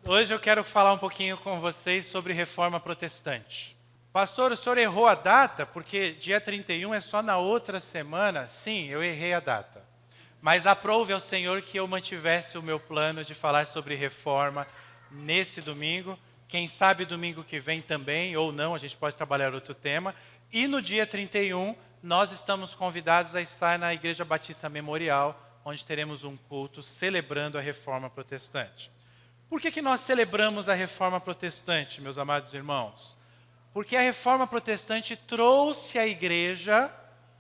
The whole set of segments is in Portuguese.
Hoje eu quero falar um pouquinho com vocês sobre reforma protestante. Pastor, o senhor errou a data, porque dia 31 é só na outra semana? Sim, eu errei a data. Mas aprove ao Senhor que eu mantivesse o meu plano de falar sobre reforma nesse domingo. Quem sabe domingo que vem também, ou não, a gente pode trabalhar outro tema. E no dia 31, nós estamos convidados a estar na Igreja Batista Memorial, onde teremos um culto celebrando a reforma protestante. Por que nós celebramos a reforma protestante, meus amados irmãos? Porque a reforma protestante trouxe a igreja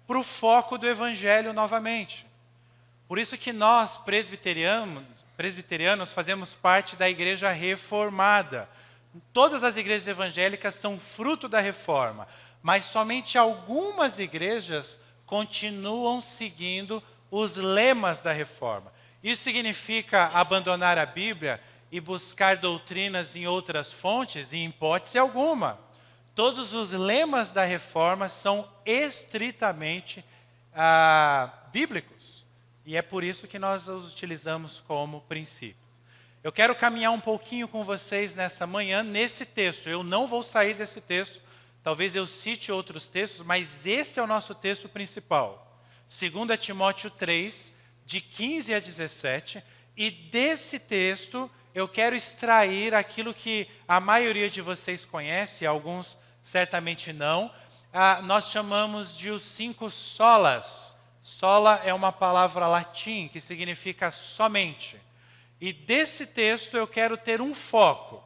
para o foco do evangelho novamente. Por isso que nós, presbiterianos, fazemos parte da igreja reformada. Todas as igrejas evangélicas são fruto da reforma, mas somente algumas igrejas continuam seguindo os lemas da reforma. Isso significa abandonar a Bíblia e buscar doutrinas em outras fontes? Em hipótese alguma. Todos os lemas da reforma são estritamente bíblicos. E é por isso que nós os utilizamos como princípio. Eu quero caminhar um pouquinho com vocês nessa manhã, nesse texto. Eu não vou sair desse texto. Talvez eu cite outros textos, mas esse é o nosso texto principal. 2 Timóteo 3, de 15 a 17. E desse texto eu quero extrair aquilo que a maioria de vocês conhece, alguns certamente não. Nós chamamos de os 5 solas. Sola é uma palavra latim que significa somente. E desse texto eu quero ter um foco.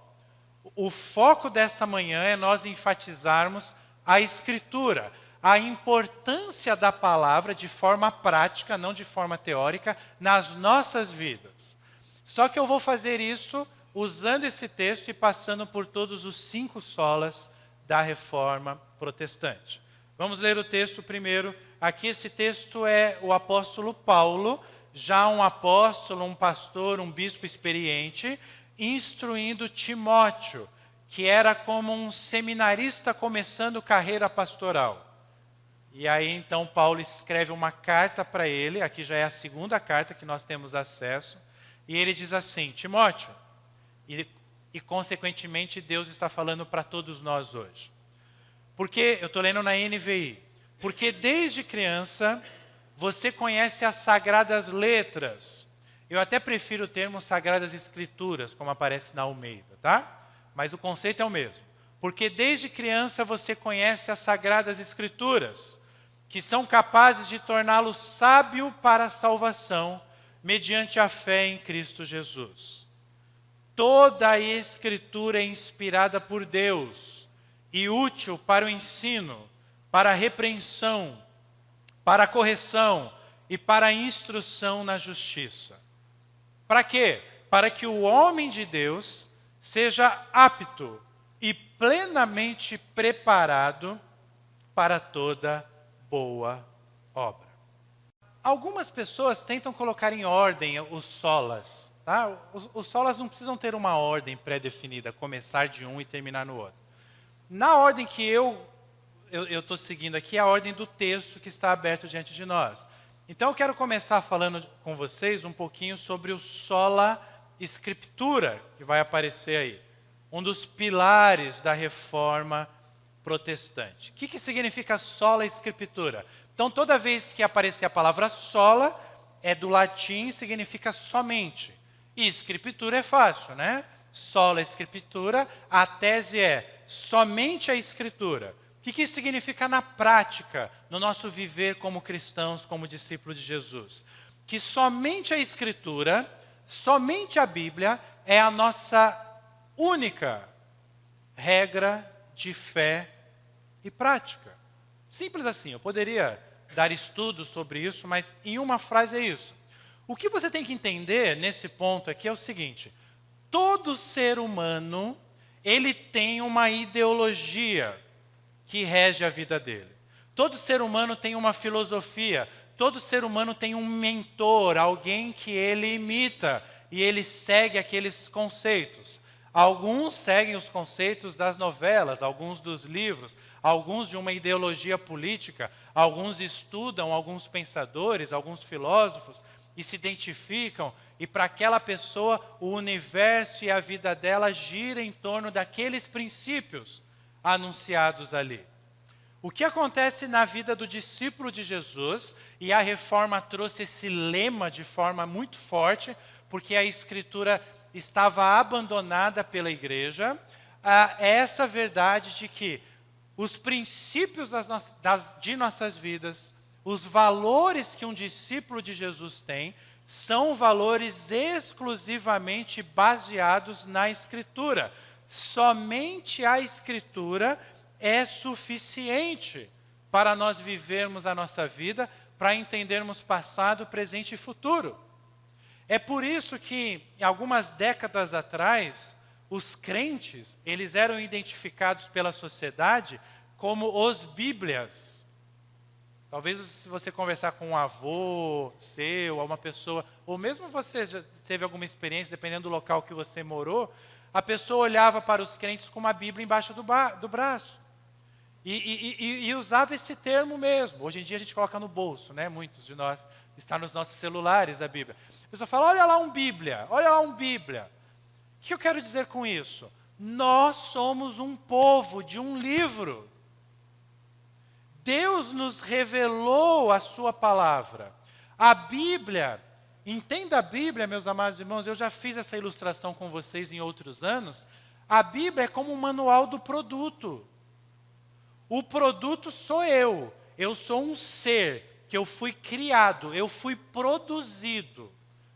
O foco desta manhã é nós enfatizarmos a Escritura, a importância da palavra de forma prática, não de forma teórica, nas nossas vidas. Só que eu vou fazer isso usando esse texto e passando por todos os 5 solas da reforma protestante. Vamos ler o texto primeiro. Aqui esse texto é o apóstolo Paulo, já um apóstolo, um pastor, um bispo experiente, instruindo Timóteo, que era como um seminarista começando carreira pastoral. E aí então Paulo escreve uma carta para ele, aqui já é a segunda carta que nós temos acesso, e ele diz assim: Timóteo, e consequentemente Deus está falando para todos nós hoje. Porque, eu estou lendo na NVI, porque desde criança você conhece as sagradas letras. Eu até prefiro o termo sagradas escrituras, como aparece na Almeida, tá? Mas o conceito é o mesmo. Porque desde criança você conhece as sagradas escrituras, que são capazes de torná-lo sábio para a salvação, mediante a fé em Cristo Jesus. Toda a Escritura é inspirada por Deus e útil para o ensino, para a repreensão, para a correção e para a instrução na justiça. Para quê? Para que o homem de Deus seja apto e plenamente preparado para toda boa obra. Algumas pessoas tentam colocar em ordem os solas. Tá? Os solas não precisam ter uma ordem pré-definida, começar de um e terminar no outro. Na ordem que eu estou seguindo aqui, é a ordem do texto que está aberto diante de nós. Então eu quero começar falando com vocês um pouquinho sobre o sola scriptura, que vai aparecer aí. Um dos pilares da reforma protestante. O que significa sola scriptura? Então, toda vez que aparecer a palavra sola, é do latim, significa somente. E escritura é fácil, né? Sola escritura, a tese é somente a escritura. O que isso significa na prática, no nosso viver como cristãos, como discípulos de Jesus? Que somente a escritura, somente a Bíblia, é a nossa única regra de fé e prática. Simples assim, eu poderia dar estudos sobre isso, mas em uma frase é isso. O que você tem que entender nesse ponto aqui é o seguinte: todo ser humano, ele tem uma ideologia que rege a vida dele. Todo ser humano tem uma filosofia, todo ser humano tem um mentor, alguém que ele imita e ele segue aqueles conceitos. Alguns seguem os conceitos das novelas, alguns dos livros, alguns de uma ideologia política, alguns estudam alguns pensadores, alguns filósofos, e se identificam, e para aquela pessoa o universo e a vida dela gira em torno daqueles princípios anunciados ali. O que acontece na vida do discípulo de Jesus, e a reforma trouxe esse lema de forma muito forte, porque a Escritura estava abandonada pela igreja, é essa verdade de que os princípios de nossas vidas, os valores que um discípulo de Jesus tem, são valores exclusivamente baseados na Escritura. Somente a Escritura é suficiente para nós vivermos a nossa vida, para entendermos passado, presente e futuro. É por isso que, algumas décadas atrás, os crentes, eles eram identificados pela sociedade como os Bíblias. Talvez se você conversar com um avô seu, ou uma pessoa, ou mesmo você já teve alguma experiência, dependendo do local que você morou, a pessoa olhava para os crentes com uma Bíblia embaixo do braço. E usava esse termo mesmo. Hoje em dia a gente coloca no bolso, né? Muitos de nós, está nos nossos celulares a Bíblia. A pessoa fala, olha lá um Bíblia, olha lá um Bíblia. O que eu quero dizer com isso? Nós somos um povo de um livro. Deus nos revelou a sua palavra. A Bíblia, entenda a Bíblia, meus amados irmãos, eu já fiz essa ilustração com vocês em outros anos. A Bíblia é como um manual do produto. O produto sou eu. Eu sou um ser que eu fui criado, eu fui produzido.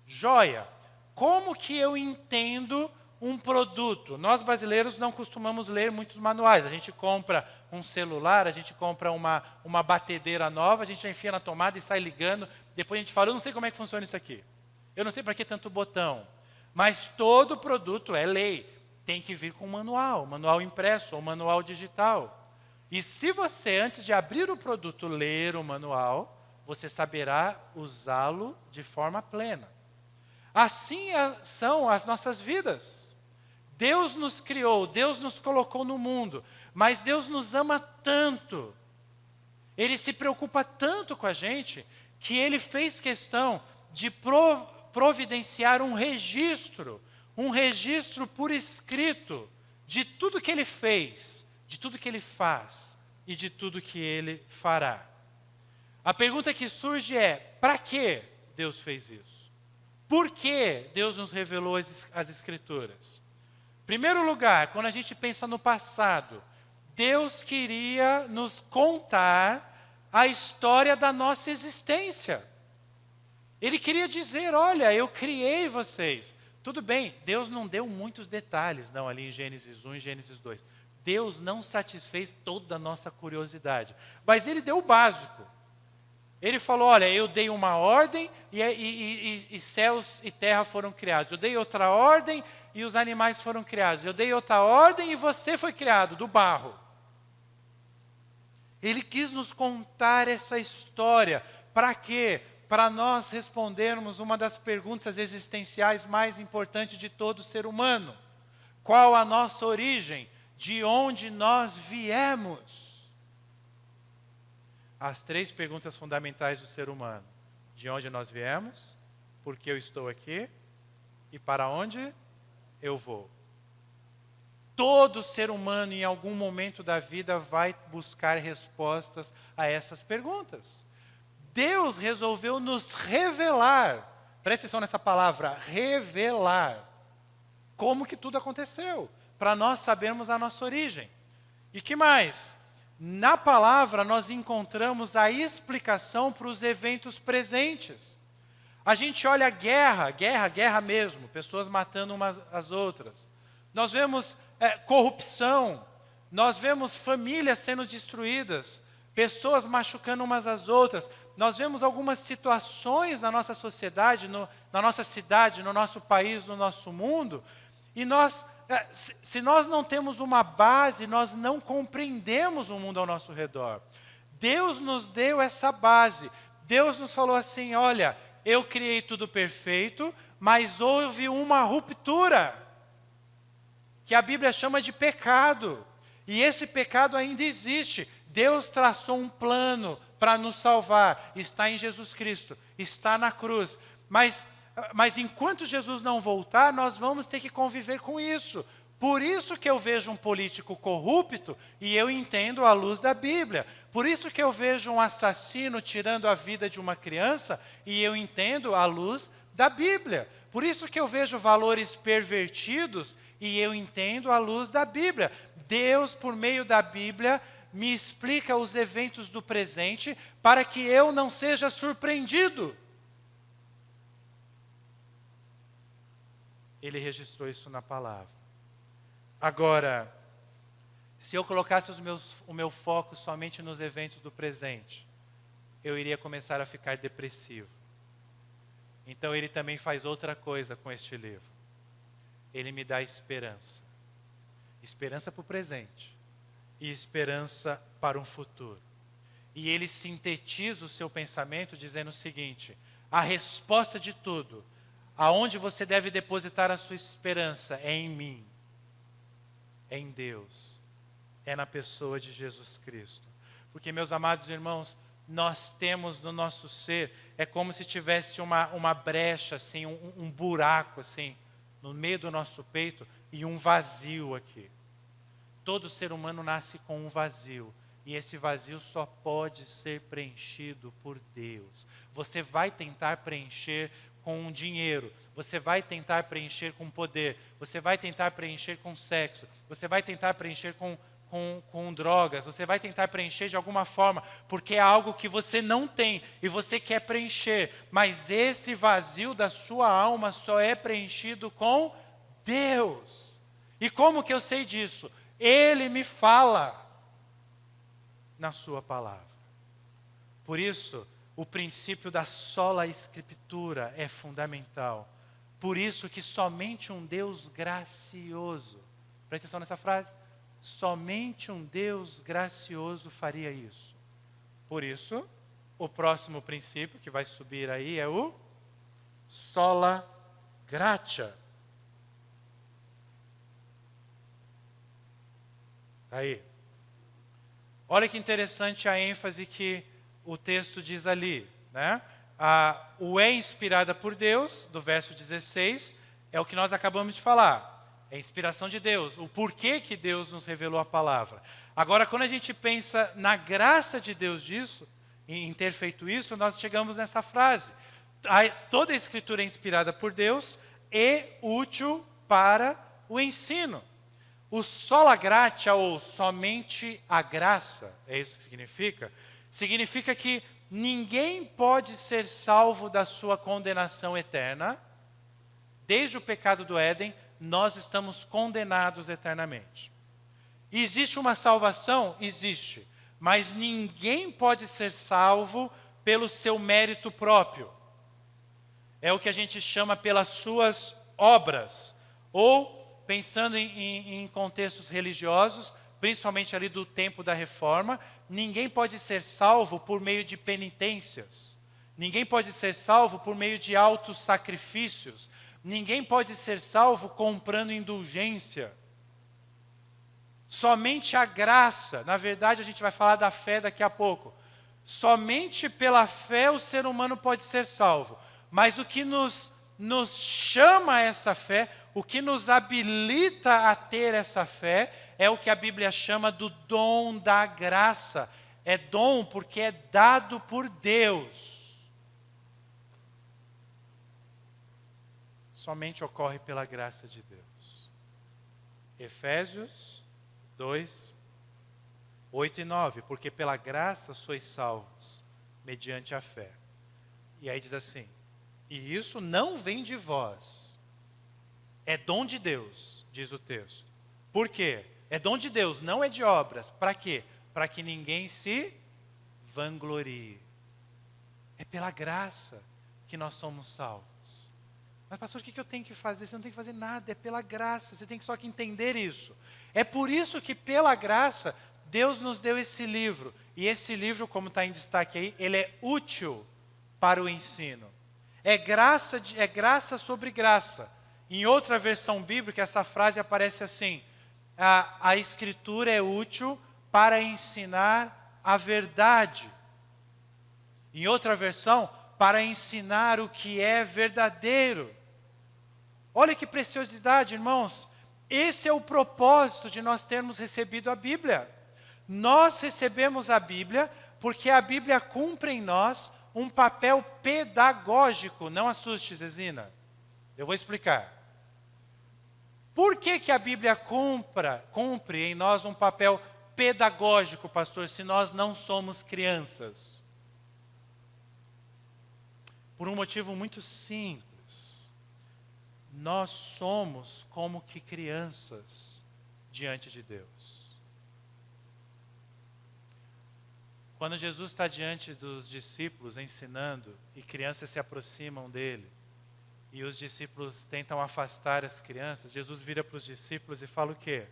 Joia. Como que eu entendo um produto? Nós brasileiros não costumamos ler muitos manuais. A gente compra um celular, a gente compra uma batedeira nova, a gente já enfia na tomada e sai ligando. Depois a gente fala, eu não sei como é que funciona isso aqui. Eu não sei para que tanto botão. Mas todo produto é lei. Tem que vir com um manual impresso ou manual digital. E se você, antes de abrir o produto, ler o manual, você saberá usá-lo de forma plena. Assim são as nossas vidas. Deus nos criou, Deus nos colocou no mundo, mas Deus nos ama tanto, Ele se preocupa tanto com a gente, que Ele fez questão de providenciar um registro por escrito, de tudo que Ele fez, de tudo que Ele faz e de tudo que Ele fará. A pergunta que surge é, para que Deus fez isso? Por que Deus nos revelou as Escrituras? Em primeiro lugar, quando a gente pensa no passado, Deus queria nos contar a história da nossa existência. Ele queria dizer, olha, eu criei vocês. Tudo bem, Deus não deu muitos detalhes, não, ali em Gênesis 1 e Gênesis 2. Deus não satisfez toda a nossa curiosidade, mas Ele deu o básico. Ele falou, olha, eu dei uma ordem e céus e terra foram criados. Eu dei outra ordem e os animais foram criados. Eu dei outra ordem e você foi criado, do barro. Ele quis nos contar essa história. Para quê? Para nós respondermos uma das perguntas existenciais mais importantes de todo ser humano. Qual a nossa origem? De onde nós viemos? As 3 perguntas fundamentais do ser humano. De onde nós viemos? Por que eu estou aqui? E para onde eu vou? Todo ser humano, em algum momento da vida, vai buscar respostas a essas perguntas. Deus resolveu nos revelar. Presta atenção nessa palavra, revelar. Como que tudo aconteceu? Para nós sabermos a nossa origem. E que mais? Na palavra nós encontramos a explicação para os eventos presentes. A gente olha guerra mesmo, pessoas matando umas às outras. Nós vemos corrupção, nós vemos famílias sendo destruídas, pessoas machucando umas às outras. Nós vemos algumas situações na nossa sociedade, na nossa cidade, no nosso país, no nosso mundo, e se nós não temos uma base, nós não compreendemos o mundo ao nosso redor. Deus nos deu essa base. Deus nos falou assim, olha, eu criei tudo perfeito, mas houve uma ruptura, que a Bíblia chama de pecado. E esse pecado ainda existe. Deus traçou um plano para nos salvar. Está em Jesus Cristo, está na cruz. Mas enquanto Jesus não voltar, nós vamos ter que conviver com isso. Por isso que eu vejo um político corrupto e eu entendo à luz da Bíblia. Por isso que eu vejo um assassino tirando a vida de uma criança e eu entendo à luz da Bíblia. Por isso que eu vejo valores pervertidos e eu entendo à luz da Bíblia. Deus, por meio da Bíblia, me explica os eventos do presente para que eu não seja surpreendido. Ele registrou isso na palavra. Agora, se eu colocasse o meu foco somente nos eventos do presente, eu iria começar a ficar depressivo. Então ele também faz outra coisa com este livro. Ele me dá esperança. Esperança para o presente e esperança para um futuro. E ele sintetiza o seu pensamento dizendo o seguinte: a resposta de tudo, aonde você deve depositar a sua esperança, é em mim, é em Deus, é na pessoa de Jesus Cristo. Porque, meus amados irmãos, nós temos no nosso ser, é como se tivesse uma brecha, assim, um buraco, assim, no meio do nosso peito e um vazio aqui. Todo ser humano nasce com um vazio. E esse vazio só pode ser preenchido por Deus. Você vai tentar preencher com dinheiro. Você vai tentar preencher com poder. Você vai tentar preencher com sexo. Você vai tentar preencher com drogas. Você vai tentar preencher de alguma forma. Porque é algo que você não tem. E você quer preencher. Mas esse vazio da sua alma só é preenchido com Deus. E como que eu sei disso? Ele me fala na sua palavra. Por isso, o princípio da sola escritura é fundamental. Por isso que somente um Deus gracioso, presta atenção nessa frase, somente um Deus gracioso faria isso. Por isso, o próximo princípio que vai subir aí é o sola gratia. Aí. Olha que interessante a ênfase que o texto diz ali, né? O é inspirada por Deus, do verso 16, é o que nós acabamos de falar. É a inspiração de Deus, o porquê que Deus nos revelou a palavra. Agora, quando a gente pensa na graça de Deus disso, em ter feito isso, nós chegamos nessa frase. Toda a escritura é inspirada por Deus e útil para o ensino. O sola gratia, ou somente a graça, é isso que significa? Significa que ninguém pode ser salvo da sua condenação eterna. Desde o pecado do Éden, nós estamos condenados eternamente. Existe uma salvação? Existe. Mas ninguém pode ser salvo pelo seu mérito próprio. É o que a gente chama pelas suas obras. Ou pensando em contextos religiosos, principalmente ali do tempo da Reforma, ninguém pode ser salvo por meio de penitências. Ninguém pode ser salvo por meio de altos sacrifícios. Ninguém pode ser salvo comprando indulgência. Somente a graça, na verdade a gente vai falar da fé daqui a pouco. Somente pela fé o ser humano pode ser salvo. Mas o que nos chama a essa fé, o que nos habilita a ter essa fé, é o que a Bíblia chama do dom da graça. É dom porque é dado por Deus. Somente ocorre pela graça de Deus. Efésios 2, 8 e 9. Porque pela graça sois salvos, mediante a fé. E aí diz assim: e isso não vem de vós. É dom de Deus, diz o texto. Por quê? É dom de Deus, não é de obras. Para quê? Para que ninguém se vanglorie. É pela graça que nós somos salvos. Mas pastor, o que eu tenho que fazer? Você não tem que fazer nada, é pela graça. Você tem só que entender isso. É por isso que pela graça, Deus nos deu esse livro. E esse livro, como está em destaque aí, ele é útil para o ensino. É graça sobre graça. Em outra versão bíblica, essa frase aparece assim: a escritura é útil para ensinar a verdade. Em outra versão, para ensinar o que é verdadeiro. Olha que preciosidade, irmãos. Esse é o propósito de nós termos recebido a Bíblia. Nós recebemos a Bíblia porque a Bíblia cumpre em nós um papel pedagógico. Não assuste, Zezina. Eu vou explicar. Por que a Bíblia cumpre em nós um papel pedagógico, pastor, se nós não somos crianças? Por um motivo muito simples. Nós somos como que crianças diante de Deus. Quando Jesus está diante dos discípulos ensinando, e crianças se aproximam dele, e os discípulos tentam afastar as crianças, Jesus vira para os discípulos e fala o quê?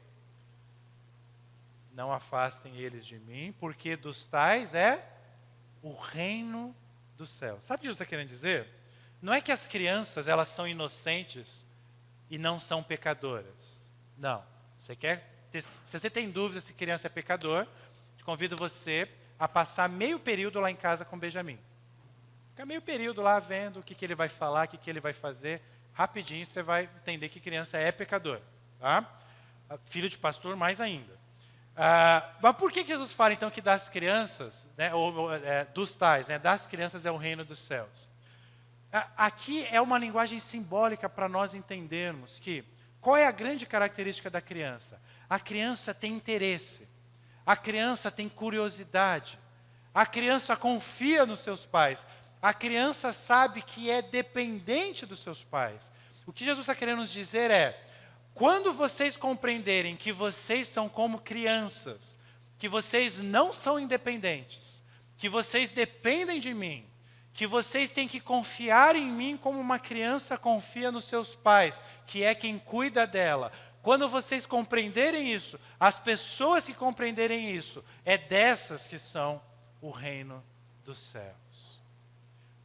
Não afastem eles de mim, porque dos tais é o reino do céu. Sabe o que Jesus está querendo dizer? Não é que as crianças elas são inocentes e não são pecadoras. Não. Se você tem dúvida se criança é pecador, convido você a passar meio período lá em casa com o Benjamin. Fica meio período lá vendo o que ele vai falar, o que ele vai fazer. Rapidinho você vai entender que criança é pecador. Tá? Filho de pastor, mais ainda. Mas por que Jesus fala então que das crianças, né, dos tais, né, das crianças é o reino dos céus? Aqui é uma linguagem simbólica para nós entendermos que qual é a grande característica da criança? A criança tem interesse, a criança tem curiosidade, a criança confia nos seus pais, a criança sabe que é dependente dos seus pais. O que Jesus está querendo nos dizer é, quando vocês compreenderem que vocês são como crianças, que vocês não são independentes, que vocês dependem de mim, que vocês têm que confiar em mim como uma criança confia nos seus pais, que é quem cuida dela. Quando vocês compreenderem isso, as pessoas que compreenderem isso, é dessas que são o reino dos céus.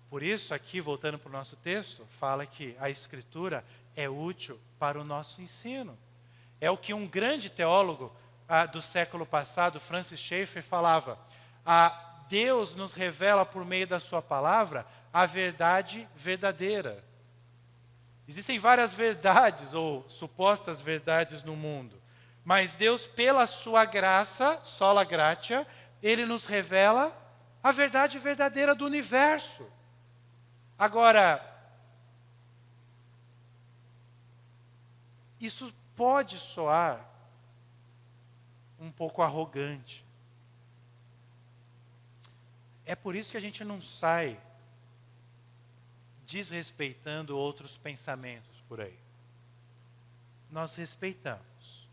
Por isso, aqui, voltando para o nosso texto, fala que a Escritura é útil para o nosso ensino. É o que um grande teólogo do século passado, Francis Schaeffer, falava. Deus nos revela por meio da sua palavra a verdade verdadeira. Existem várias verdades ou supostas verdades no mundo, mas Deus, pela sua graça, sola gratia, Ele nos revela a verdade verdadeira do universo. Agora, isso pode soar um pouco arrogante. É por isso que a gente não sai desrespeitando outros pensamentos por aí. Nós respeitamos.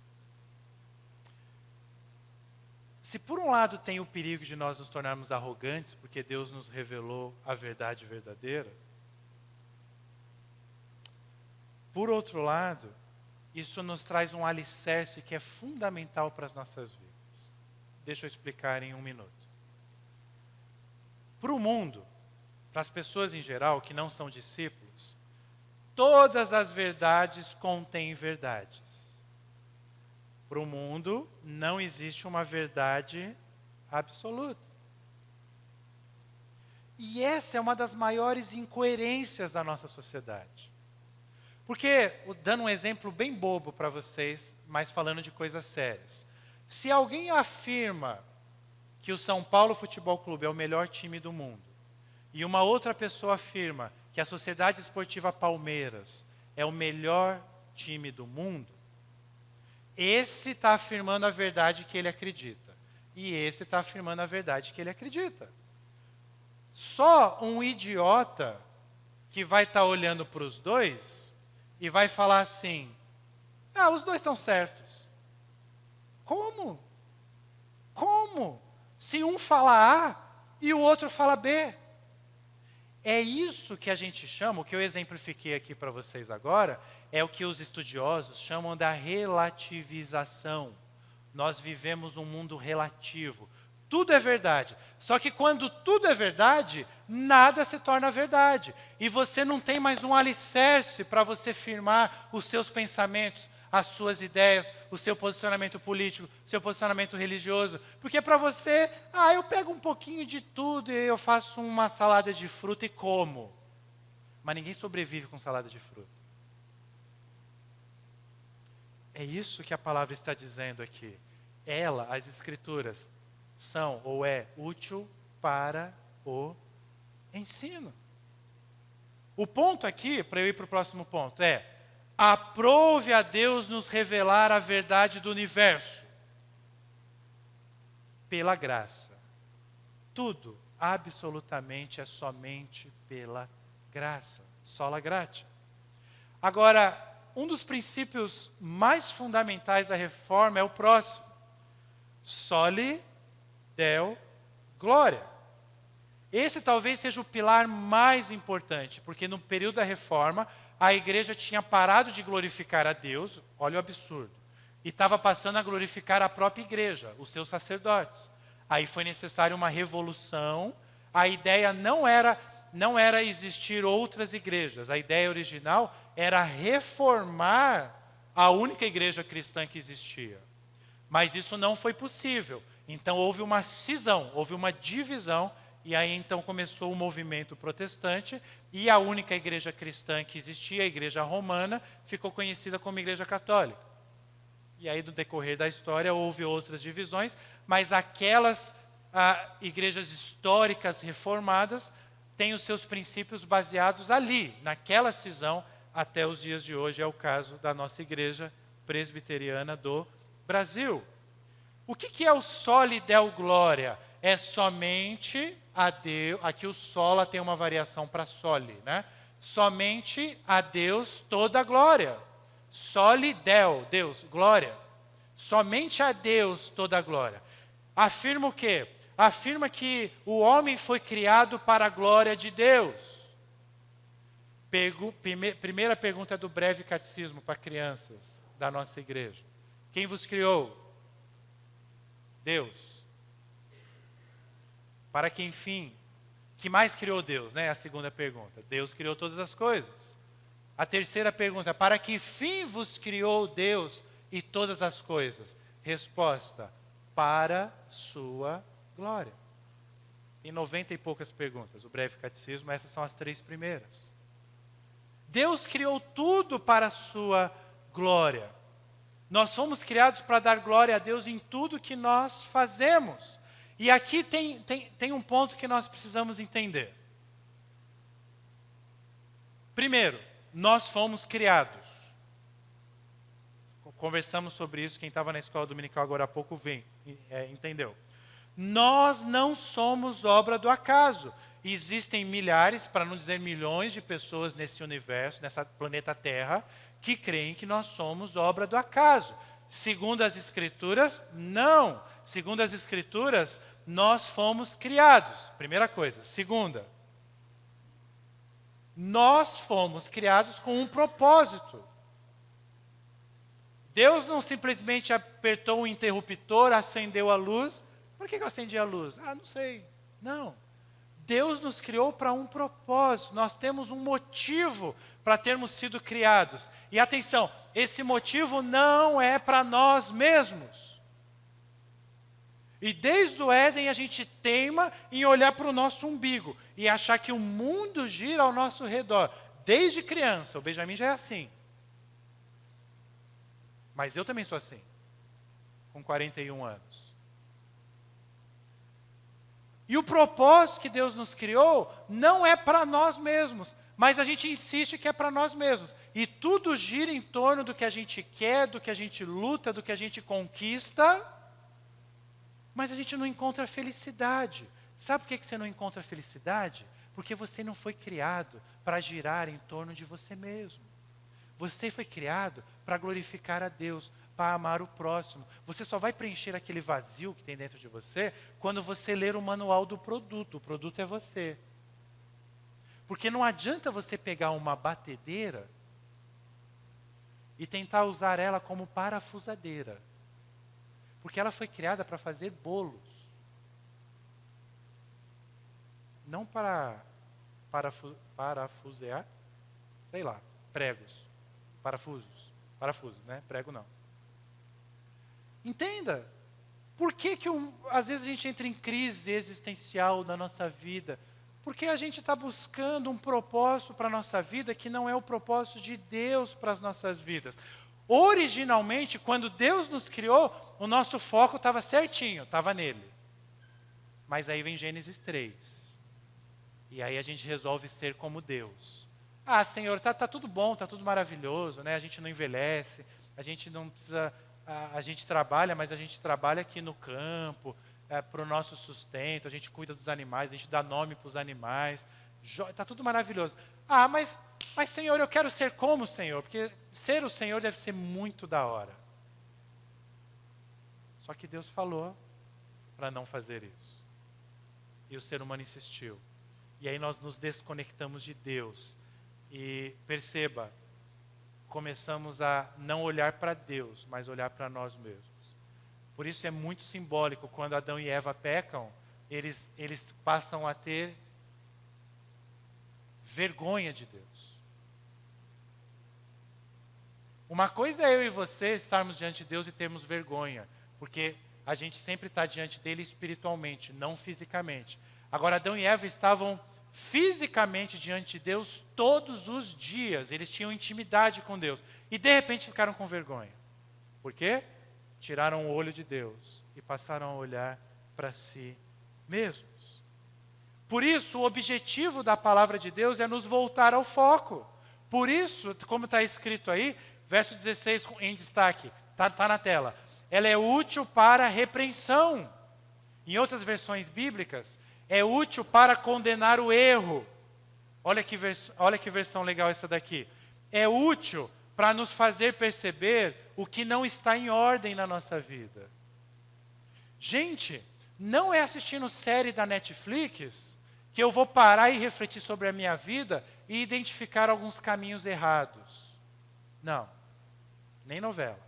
Se por um lado tem o perigo de nós nos tornarmos arrogantes, porque Deus nos revelou a verdade verdadeira, por outro lado, isso nos traz um alicerce que é fundamental para as nossas vidas. Deixa eu explicar em um minuto. Para o mundo, para as pessoas em geral que não são discípulos, todas as verdades contêm verdades. Para o mundo, não existe uma verdade absoluta. E essa é uma das maiores incoerências da nossa sociedade. Porque, dando um exemplo bem bobo para vocês, mas falando de coisas sérias. Se alguém afirma que o São Paulo Futebol Clube é o melhor time do mundo, e uma outra pessoa afirma que a Sociedade Esportiva Palmeiras é o melhor time do mundo, esse está afirmando a verdade que ele acredita, e esse está afirmando a verdade que ele acredita. Só um idiota que vai estar olhando para os dois e vai falar assim, os dois estão certos. Como? Como? Se um fala A e o outro fala B. É isso que a gente chama, o que eu exemplifiquei aqui para vocês agora, é o que os estudiosos chamam da relativização. Nós vivemos um mundo relativo. Tudo é verdade. Só que quando tudo é verdade, nada se torna verdade. E você não tem mais um alicerce para você firmar os seus pensamentos. as suas ideias, o seu posicionamento político, o seu posicionamento religioso. Porque para você, eu pego um pouquinho de tudo e eu faço uma salada de fruta e como. Mas ninguém sobrevive com salada de fruta. É isso que a palavra está dizendo aqui. As Escrituras, são ou é útil para o ensino. O ponto aqui, para eu ir para o próximo ponto, aprove a Deus nos revelar a verdade do universo. Pela graça. Tudo, absolutamente, é somente pela graça. Sola gratia. Agora, um dos princípios mais fundamentais da reforma é o próximo. Soli Deo Glória. Esse talvez seja o pilar mais importante, porque no período da reforma, a igreja tinha parado de glorificar a Deus, olha o absurdo, e estava passando a glorificar a própria igreja, os seus sacerdotes. Aí foi necessária uma revolução. A ideia não era existir outras igrejas, a ideia original era reformar a única igreja cristã que existia. Mas isso não foi possível. Então houve uma cisão, houve uma divisão, e aí então começou o movimento protestante, e a única igreja cristã que existia, a igreja romana, ficou conhecida como igreja católica. E aí no decorrer da história houve outras divisões, mas aquelas igrejas históricas reformadas têm os seus princípios baseados ali, naquela cisão, até os dias de hoje. É o caso da nossa igreja presbiteriana do Brasil. O que é o Soli Deo Glória? É somente a Deus, aqui o sola tem uma variação para soli, né? Somente a Deus toda a glória. Soli Deo, Deus, glória. Somente a Deus toda a glória. Afirma o quê? Afirma que o homem foi criado para a glória de Deus. Primeira pergunta do breve catecismo para crianças da nossa igreja. Quem vos criou? Deus. Para que, enfim, que mais criou Deus, né? A segunda pergunta. Deus criou todas as coisas. A terceira pergunta, para que fim vos criou Deus e todas as coisas? Resposta, para sua glória. Tem 90 e poucas perguntas, o breve catecismo, essas são as 3 primeiras. Deus criou tudo para a sua glória. Nós fomos criados para dar glória a Deus em tudo que nós fazemos. E aqui tem um ponto que nós precisamos entender. Primeiro, nós fomos criados. Conversamos sobre isso, quem estava na escola dominical agora há pouco entendeu. Nós não somos obra do acaso. Existem milhares, para não dizer milhões de pessoas nesse universo, nessa planeta Terra, que creem que nós somos obra do acaso. Segundo as Escrituras, não. Segundo as Escrituras, nós fomos criados. Primeira coisa. Segunda, nós fomos criados com um propósito. Deus não simplesmente apertou um interruptor, acendeu a luz. Por que eu acendi a luz? Não sei. Não. Deus nos criou para um propósito. Nós temos um motivo para termos sido criados. E atenção, esse motivo não é para nós mesmos. E desde o Éden a gente teima em olhar para o nosso umbigo e achar que o mundo gira ao nosso redor. Desde criança, o Benjamin já é assim. Mas eu também sou assim, com 41 anos. E o propósito que Deus nos criou não é para nós mesmos, mas a gente insiste que é para nós mesmos. E tudo gira em torno do que a gente quer, do que a gente luta, do que a gente conquista, mas a gente não encontra felicidade. Sabe por que você não encontra felicidade? Porque você não foi criado para girar em torno de você mesmo. Você foi criado para glorificar a Deus, para amar o próximo. Você só vai preencher aquele vazio que tem dentro de você quando você ler o manual do produto. O produto é você. Porque não adianta você pegar uma batedeira e tentar usar ela como parafusadeira. Porque ela foi criada para fazer bolos. Não para parafusear, sei lá, pregos, parafusos, Parafusos, né? Prego não. Entenda. Por que às vezes a gente entra em crise existencial na nossa vida? Porque a gente está buscando um propósito para a nossa vida que não é o propósito de Deus para as nossas vidas. Originalmente, quando Deus nos criou, o nosso foco estava certinho, estava nele. Mas aí vem Gênesis 3. E aí a gente resolve ser como Deus. Ah, Senhor, tá tudo bom, tá tudo maravilhoso, né? A gente não envelhece, a gente não precisa... A gente trabalha, mas a gente trabalha aqui no campo, para o nosso sustento, a gente cuida dos animais, a gente dá nome para os animais, está tudo maravilhoso. Ah, mas Senhor, eu quero ser como o Senhor, porque ser o Senhor deve ser muito da hora. Só que Deus falou para não fazer isso. E o ser humano insistiu. E aí nós nos desconectamos de Deus. E perceba, começamos a não olhar para Deus, mas olhar para nós mesmos. Por isso é muito simbólico, quando Adão e Eva pecam, eles passam a ter vergonha de Deus. Uma coisa é eu e você estarmos diante de Deus e termos vergonha, porque a gente sempre está diante dele espiritualmente, não fisicamente. Agora, Adão e Eva estavam fisicamente diante de Deus todos os dias. Eles tinham intimidade com Deus. E de repente ficaram com vergonha. Por quê? Tiraram o olho de Deus e passaram a olhar para si mesmos. Por isso, o objetivo da palavra de Deus é nos voltar ao foco. Por isso, como está escrito aí, verso 16 em destaque, está na tela. Ela é útil para repreensão. Em outras versões bíblicas, é útil para condenar o erro. Olha que versão legal essa daqui. É útil para nos fazer perceber o que não está em ordem na nossa vida. Gente, não é assistindo série da Netflix que eu vou parar e refletir sobre a minha vida e identificar alguns caminhos errados. Não. Nem novela.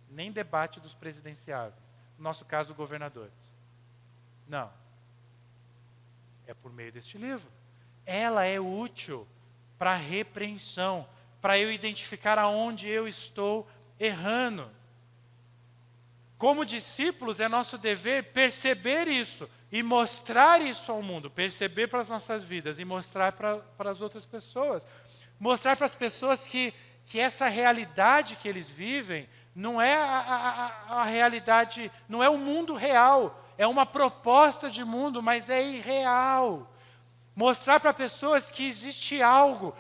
Nem debate dos presidenciáveis. No nosso caso, governadores. Não. É por meio deste livro. Ela é útil para repreensão, para eu identificar aonde eu estou errando. Como discípulos, é nosso dever perceber isso e mostrar isso ao mundo, perceber para as nossas vidas e mostrar para as outras pessoas. Mostrar para as pessoas que essa realidade que eles vivem não é a realidade, não é o mundo real. É uma proposta de mundo, mas é irreal. Mostrar para pessoas que existe algo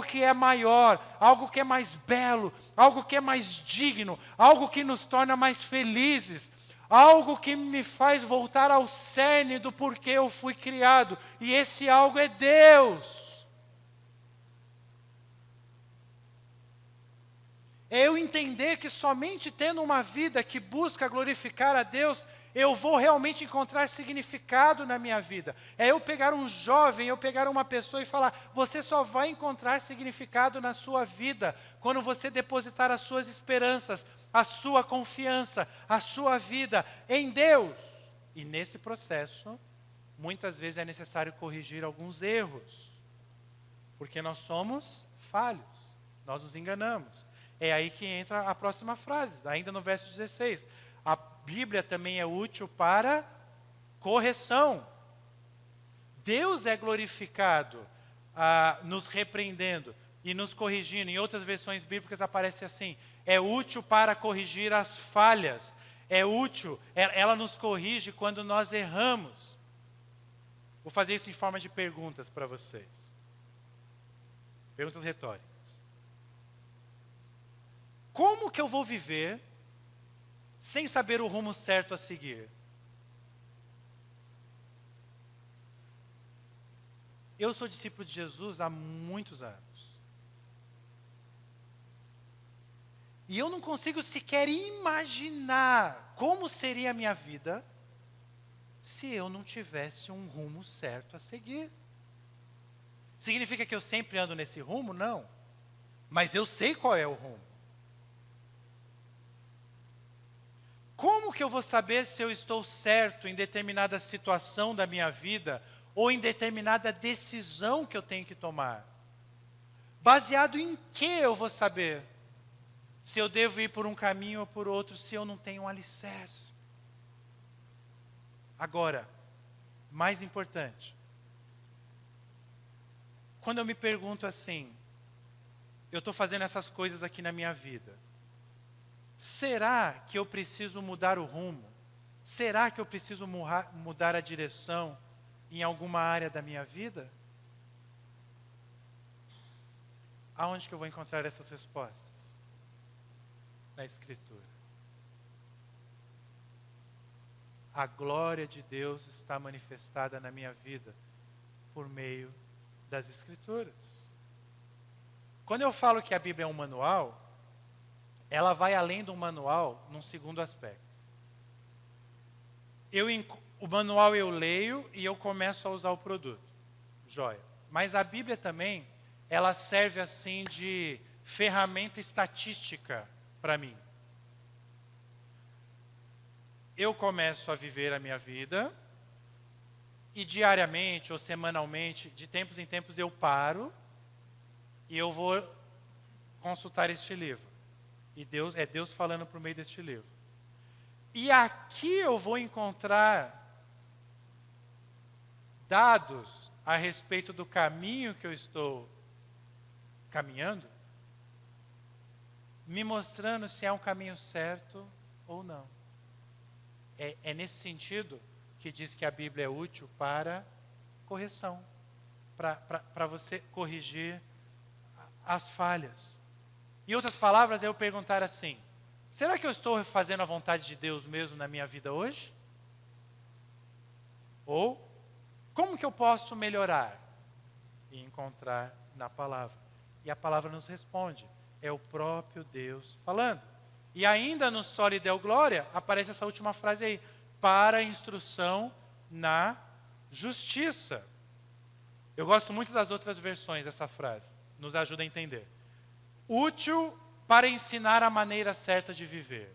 que é maior, algo que é mais belo, algo que é mais digno, algo que nos torna mais felizes, algo que me faz voltar ao cerne do porquê eu fui criado. E esse algo é Deus. É eu entender que somente tendo uma vida que busca glorificar a Deus, eu vou realmente encontrar significado na minha vida. É eu pegar um jovem, eu pegar uma pessoa e falar, você só vai encontrar significado na sua vida quando você depositar as suas esperanças, a sua confiança, a sua vida em Deus. E nesse processo, muitas vezes é necessário corrigir alguns erros, porque nós somos falhos, nós nos enganamos. É aí que entra a próxima frase, ainda no verso 16. A Bíblia também é útil para correção. Deus é glorificado nos repreendendo e nos corrigindo. Em outras versões bíblicas aparece assim, é útil para corrigir as falhas. É útil, ela nos corrige quando nós erramos. Vou fazer isso em forma de perguntas para vocês. Perguntas retóricas. Como que eu vou viver sem saber o rumo certo a seguir? Eu sou discípulo de Jesus há muitos anos. E eu não consigo sequer imaginar como seria a minha vida se eu não tivesse um rumo certo a seguir. Significa que eu sempre ando nesse rumo? Não. Mas eu sei qual é o rumo. Como que eu vou saber se eu estou certo em determinada situação da minha vida ou em determinada decisão que eu tenho que tomar? Baseado em que eu vou saber se eu devo ir por um caminho ou por outro, se eu não tenho um alicerce. Agora, mais importante, quando eu me pergunto assim, eu estou fazendo essas coisas aqui na minha vida, será que eu preciso mudar o rumo? Será que eu preciso mudar a direção em alguma área da minha vida? Aonde que eu vou encontrar essas respostas? Na Escritura. A glória de Deus está manifestada na minha vida por meio das Escrituras. Quando eu falo que a Bíblia é um manual, ela vai além do manual num segundo aspecto. O manual eu leio e eu começo a usar o produto. Joia. Mas a Bíblia também, ela serve assim de ferramenta estatística para mim. Eu começo a viver a minha vida e diariamente ou semanalmente, de tempos em tempos eu paro e eu vou consultar este livro. E é Deus falando por meio deste livro. E aqui eu vou encontrar dados a respeito do caminho que eu estou caminhando, me mostrando se é um caminho certo ou não. É nesse sentido que diz que a Bíblia é útil para correção, para você corrigir as falhas. Em outras palavras, eu perguntar assim, será que eu estou fazendo a vontade de Deus mesmo na minha vida hoje? Ou, como que eu posso melhorar? E encontrar na palavra. E a palavra nos responde. É o próprio Deus falando. E ainda no Soli Deo Glória, aparece essa última frase aí. Para a instrução na justiça. Eu gosto muito das outras versões dessa frase. Nos ajuda a entender. Útil para ensinar a maneira certa de viver.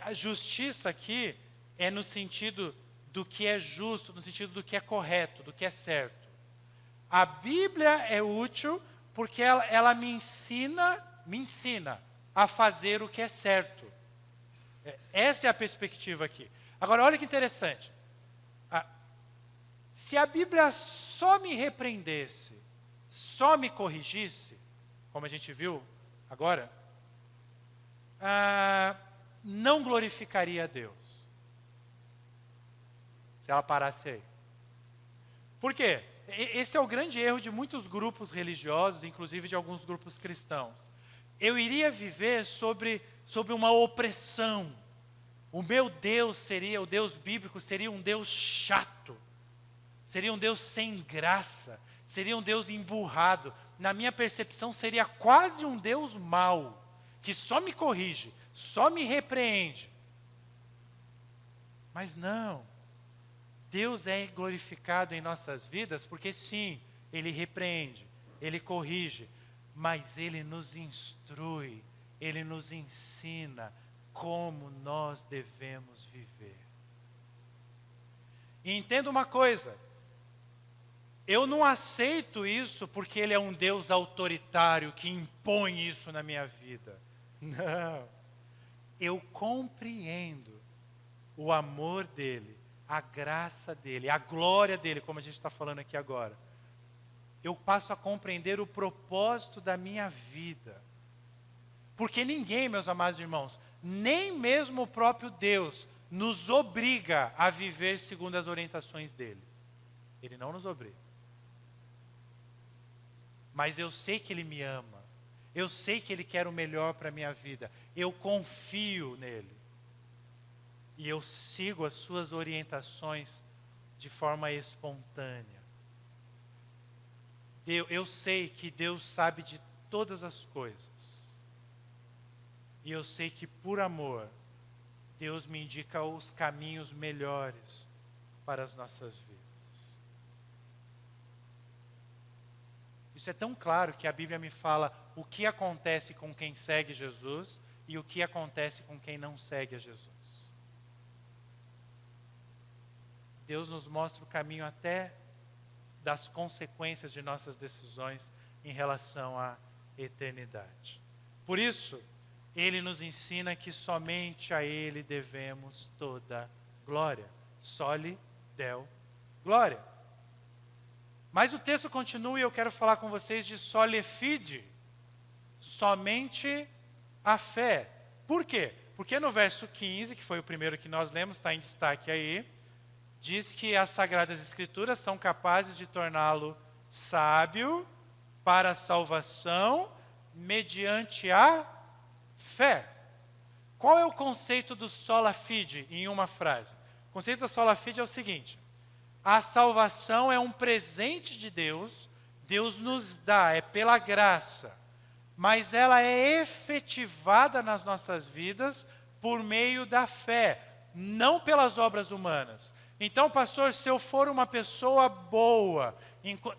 A justiça aqui é no sentido do que é justo, no sentido do que é correto, do que é certo. A Bíblia é útil porque ela me ensina a fazer o que é certo. Essa é a perspectiva aqui. Agora, olha que interessante. Se a Bíblia só me repreendesse, só me corrigisse, como a gente viu agora, não glorificaria a Deus. Se ela parasse aí. Por quê? Esse é o grande erro de muitos grupos religiosos, inclusive de alguns grupos cristãos. Eu iria viver sobre uma opressão. O meu Deus seria, o Deus bíblico seria um Deus chato. Seria um Deus sem graça. Seria um Deus emburrado. Na minha percepção, seria quase um Deus mau, que só me corrige, só me repreende. Mas não. Deus é glorificado em nossas vidas porque sim, Ele repreende, Ele corrige, mas Ele nos instrui, Ele nos ensina como nós devemos viver. E entenda uma coisa, eu não aceito isso porque Ele é um Deus autoritário que impõe isso na minha vida. Não. Eu compreendo o amor dEle, a graça dEle, a glória dEle, como a gente está falando aqui agora. Eu passo a compreender o propósito da minha vida. Porque ninguém, meus amados irmãos, nem mesmo o próprio Deus, nos obriga a viver segundo as orientações dEle. Ele não nos obriga. Mas eu sei que Ele me ama. Eu sei que Ele quer o melhor para a minha vida. Eu confio nele. E eu sigo as suas orientações de forma espontânea. Eu sei que Deus sabe de todas as coisas. E eu sei que por amor, Deus me indica os caminhos melhores para as nossas vidas. Isso é tão claro que a Bíblia me fala o que acontece com quem segue Jesus e o que acontece com quem não segue a Jesus. Deus nos mostra o caminho até das consequências de nossas decisões em relação à eternidade. Por isso, ele nos ensina que somente a ele devemos toda glória. Soli Deo glória. Mas o texto continua e eu quero falar com vocês de soli fide, somente a fé. Por quê? Porque no verso 15, que foi o primeiro que nós lemos, está em destaque aí, diz que as Sagradas Escrituras são capazes de torná-lo sábio para a salvação mediante a fé. Qual é o conceito do sola fide em uma frase? O conceito da sola fide é o seguinte: a salvação é um presente de Deus, Deus nos dá, é pela graça, mas ela é efetivada nas nossas vidas por meio da fé, não pelas obras humanas. Então, pastor, se eu for uma pessoa boa,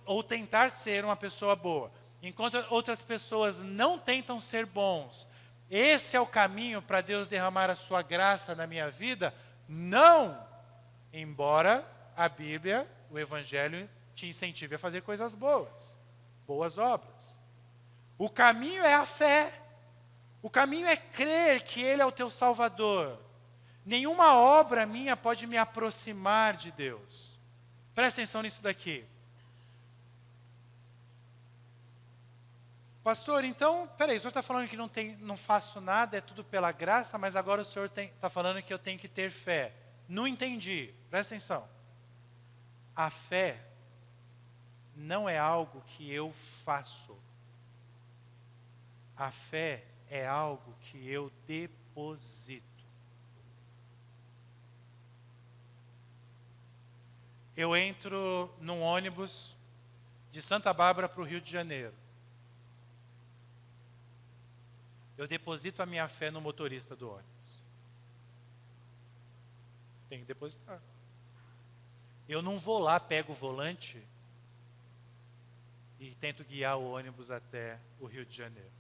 ou tentar ser uma pessoa boa, enquanto outras pessoas não tentam ser bons, esse é o caminho para Deus derramar a sua graça na minha vida? Não! Embora a Bíblia, o Evangelho, te incentive a fazer coisas boas, boas obras. O caminho é a fé. O caminho é crer que Ele é o teu Salvador. Nenhuma obra minha pode me aproximar de Deus. Presta atenção nisso daqui. Pastor, então, peraí, o senhor está falando que não faço nada, é tudo pela graça, mas agora o senhor está falando que eu tenho que ter fé. Não entendi, presta atenção. A fé não é algo que eu faço. A fé é algo que eu deposito. Eu entro num ônibus de Santa Bárbara para o Rio de Janeiro. Eu deposito a minha fé no motorista do ônibus. Tem que depositar. Eu não vou lá, pego o volante e tento guiar o ônibus até o Rio de Janeiro.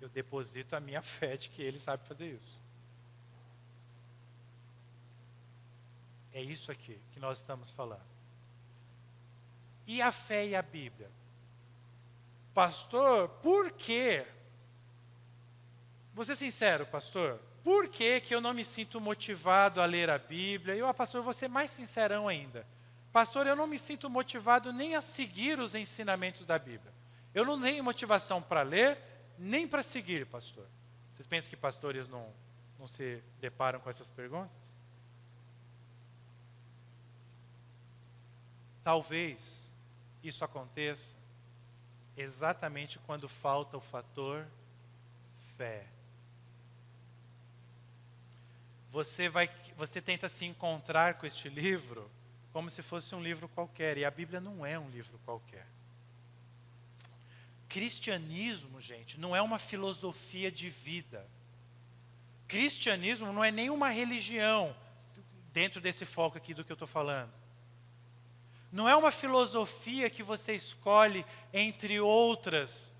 Eu deposito a minha fé de que ele sabe fazer isso. É isso aqui que nós estamos falando. E a fé e a Bíblia? Pastor, por quê? Vou ser sincero, pastor. Por que eu não me sinto motivado a ler a Bíblia? Eu, pastor, vou ser mais sincerão ainda. Pastor, eu não me sinto motivado nem a seguir os ensinamentos da Bíblia. Eu não tenho motivação para ler, nem para seguir, pastor. Vocês pensam que pastores não se deparam com essas perguntas? Talvez isso aconteça exatamente quando falta o fator fé. Você tenta se encontrar com este livro como se fosse um livro qualquer, e a Bíblia não é um livro qualquer. Cristianismo, gente, não é uma filosofia de vida. Cristianismo não é nenhuma religião, dentro desse foco aqui do que eu estou falando. Não é uma filosofia que você escolhe entre outras.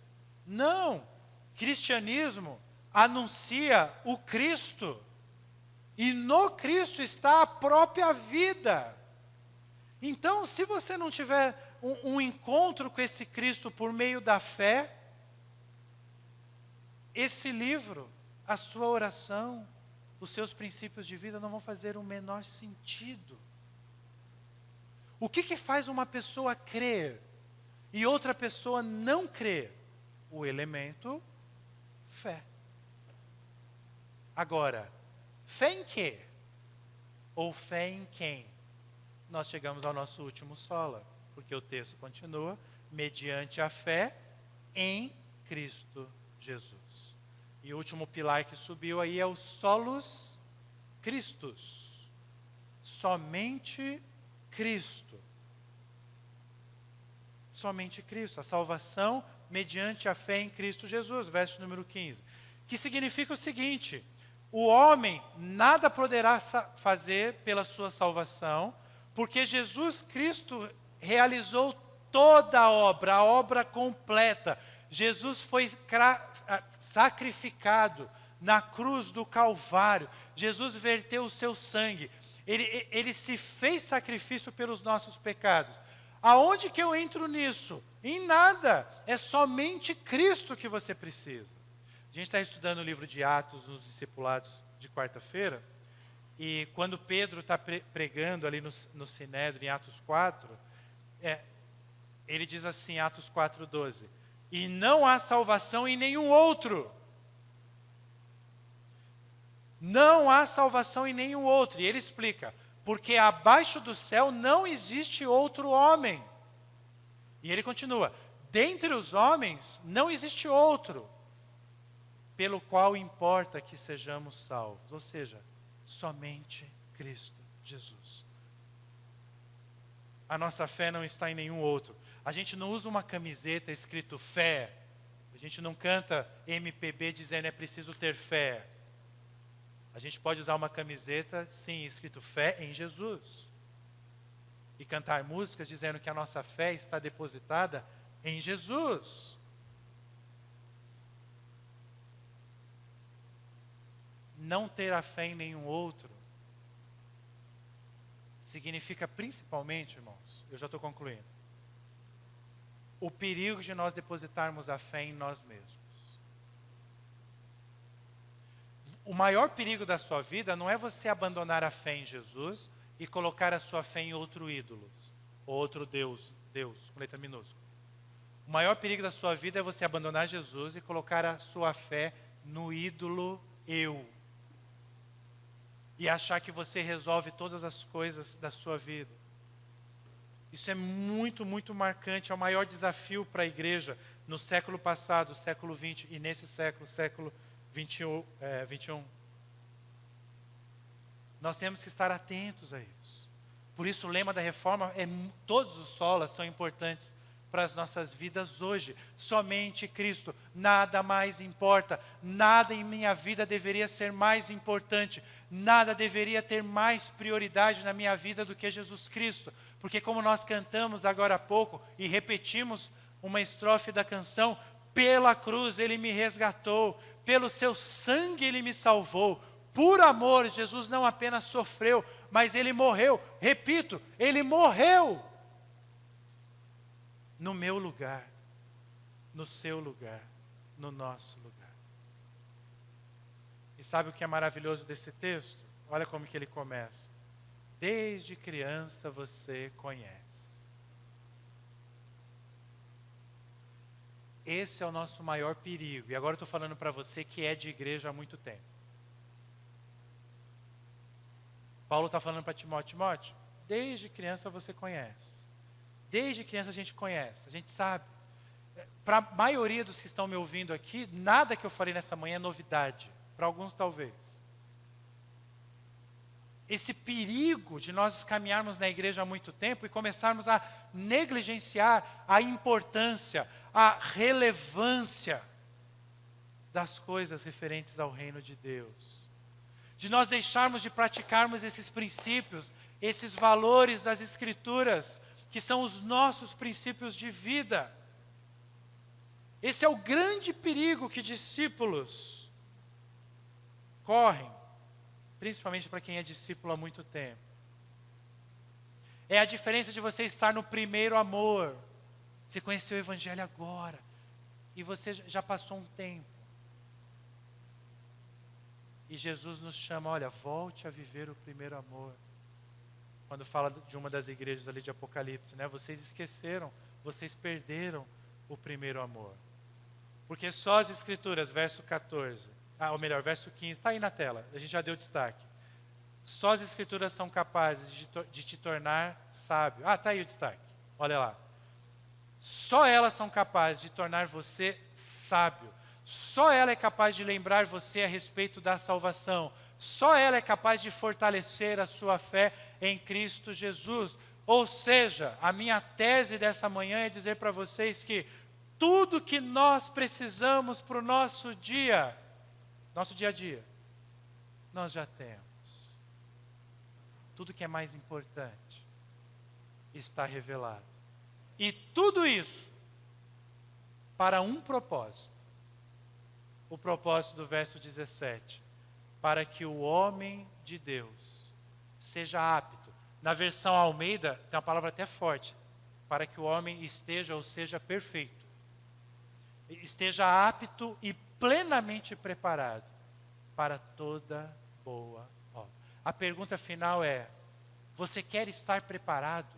Não. Cristianismo anuncia o Cristo. E no Cristo está a própria vida. Então, se você não tiver um encontro com esse Cristo por meio da fé, esse livro, a sua oração, os seus princípios de vida não vão fazer o menor sentido. O que faz uma pessoa crer e outra pessoa não crer? O elemento fé. Agora, fé em quê? Ou fé em quem? Nós chegamos ao nosso último sola, porque o texto continua, mediante a fé em Cristo Jesus. E o último pilar que subiu aí é o solus Christus. Somente Cristo. Somente Cristo. A salvação mediante a fé em Cristo Jesus, verso número 15. Que significa o seguinte: o homem nada poderá fazer pela sua salvação, porque Jesus Cristo realizou toda a obra completa. Jesus foi sacrificado na cruz do Calvário. Jesus verteu o seu sangue. Ele se fez sacrifício pelos nossos pecados. Aonde que eu entro nisso? Em nada. É somente Cristo que você precisa. A gente está estudando o livro de Atos nos discipulados de quarta-feira. E quando Pedro está pregando ali no Sinédrio, em Atos 4, ele diz assim, Atos 4:12, e não há salvação em nenhum outro. Não há salvação em nenhum outro. E ele explica, porque abaixo do céu não existe outro homem. E ele continua, dentre os homens não existe outro, pelo qual importa que sejamos salvos. Ou seja, somente Cristo Jesus. A nossa fé não está em nenhum outro. A gente não usa uma camiseta escrito fé. A gente não canta MPB dizendo é preciso ter fé. A gente pode usar uma camiseta, sim, escrito fé em Jesus. E cantar músicas dizendo que a nossa fé está depositada em Jesus. Não ter a fé em nenhum outro significa principalmente, irmãos, eu já estou concluindo, o perigo de nós depositarmos a fé em nós mesmos. O maior perigo da sua vida não é você abandonar a fé em Jesus e colocar a sua fé em outro ídolo, ou outro Deus, com letra minúscula. O maior perigo da sua vida é você abandonar Jesus e colocar a sua fé no ídolo eu. E achar que você resolve todas as coisas da sua vida. Isso é muito, muito marcante, é o maior desafio para a igreja no século passado, século XX, e nesse século, século XXI. Nós temos que estar atentos a isso. Por isso o lema da reforma é todos os solas são importantes para as nossas vidas hoje. Somente Cristo, nada mais importa. Nada em minha vida deveria ser mais importante. Nada deveria ter mais prioridade na minha vida do que Jesus Cristo. Porque como nós cantamos agora há pouco e repetimos uma estrofe da canção, pela cruz Ele me resgatou, pelo seu sangue Ele me salvou. Por amor, Jesus não apenas sofreu, mas Ele morreu. Repito, Ele morreu. No meu lugar, no seu lugar, no nosso lugar. E sabe o que é maravilhoso desse texto? Olha como que ele começa. Desde criança você conhece. Esse é o nosso maior perigo. E agora eu estou falando para você que é de igreja há muito tempo. Paulo está falando para Timóteo, desde criança você conhece. Desde criança a gente conhece, a gente sabe. Para a maioria dos que estão me ouvindo aqui, nada que eu falei nessa manhã é novidade. Para alguns talvez. Esse perigo de nós caminharmos na igreja há muito tempo e começarmos a negligenciar a importância, a relevância das coisas referentes ao reino de Deus. De nós deixarmos de praticarmos esses princípios, esses valores das Escrituras, que são os nossos princípios de vida. Esse é o grande perigo que discípulos correm, principalmente para quem é discípulo há muito tempo. É a diferença de você estar no primeiro amor. Você conheceu o Evangelho agora, e você já passou um tempo. E Jesus nos chama, olha, volte a viver o primeiro amor. Quando fala de uma das igrejas ali de Apocalipse, né? Vocês esqueceram, vocês perderam o primeiro amor. Porque só as Escrituras, verso 14, ou melhor, verso 15, está aí na tela, a gente já deu destaque. Só as Escrituras são capazes de te tornar sábio. Está aí o destaque, olha lá. Só elas são capazes de tornar você sábio. Só ela é capaz de lembrar você a respeito da salvação. Só ela é capaz de fortalecer a sua fé em Cristo Jesus. Ou seja, a minha tese dessa manhã é dizer para vocês que tudo que nós precisamos para o nosso dia a dia, nós já temos. Tudo que é mais importante está revelado. E tudo isso para um propósito. O propósito do verso 17. Para que o homem de Deus seja apto. Na versão Almeida, tem uma palavra até forte. para que o homem esteja ou seja perfeito, esteja apto e plenamente preparado para toda boa obra. A pergunta final é: você quer estar preparado,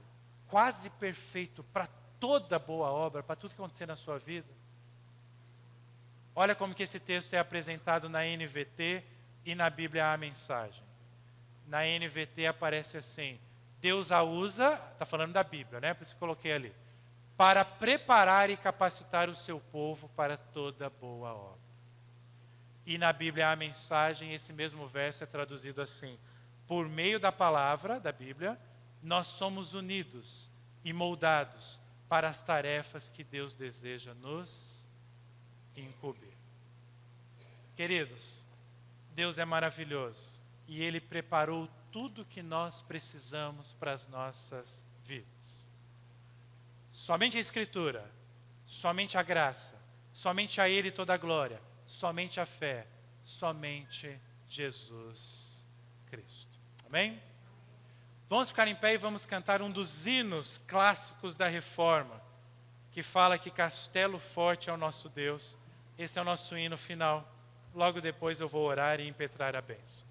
quase perfeito, para toda boa obra, para tudo que acontecer na sua vida? Olha como que esse texto é apresentado na NVT e na Bíblia a Mensagem. Na NVT aparece assim: Deus a usa, está falando da Bíblia, né? Por isso que eu coloquei ali, para preparar e capacitar o seu povo para toda boa obra. E na Bíblia a Mensagem, esse mesmo verso é traduzido assim: por meio da palavra da Bíblia, nós somos unidos e moldados para as tarefas que Deus deseja nos incumbir. Queridos, Deus é maravilhoso e Ele preparou tudo que nós precisamos para as nossas vidas. Somente a Escritura, somente a graça, somente a Ele toda a glória, somente a fé, somente Jesus Cristo. Amém? Vamos ficar em pé e vamos cantar um dos hinos clássicos da Reforma, que fala que castelo forte é o nosso Deus. Esse é o nosso hino final. Logo depois eu vou orar e impetrar a bênção.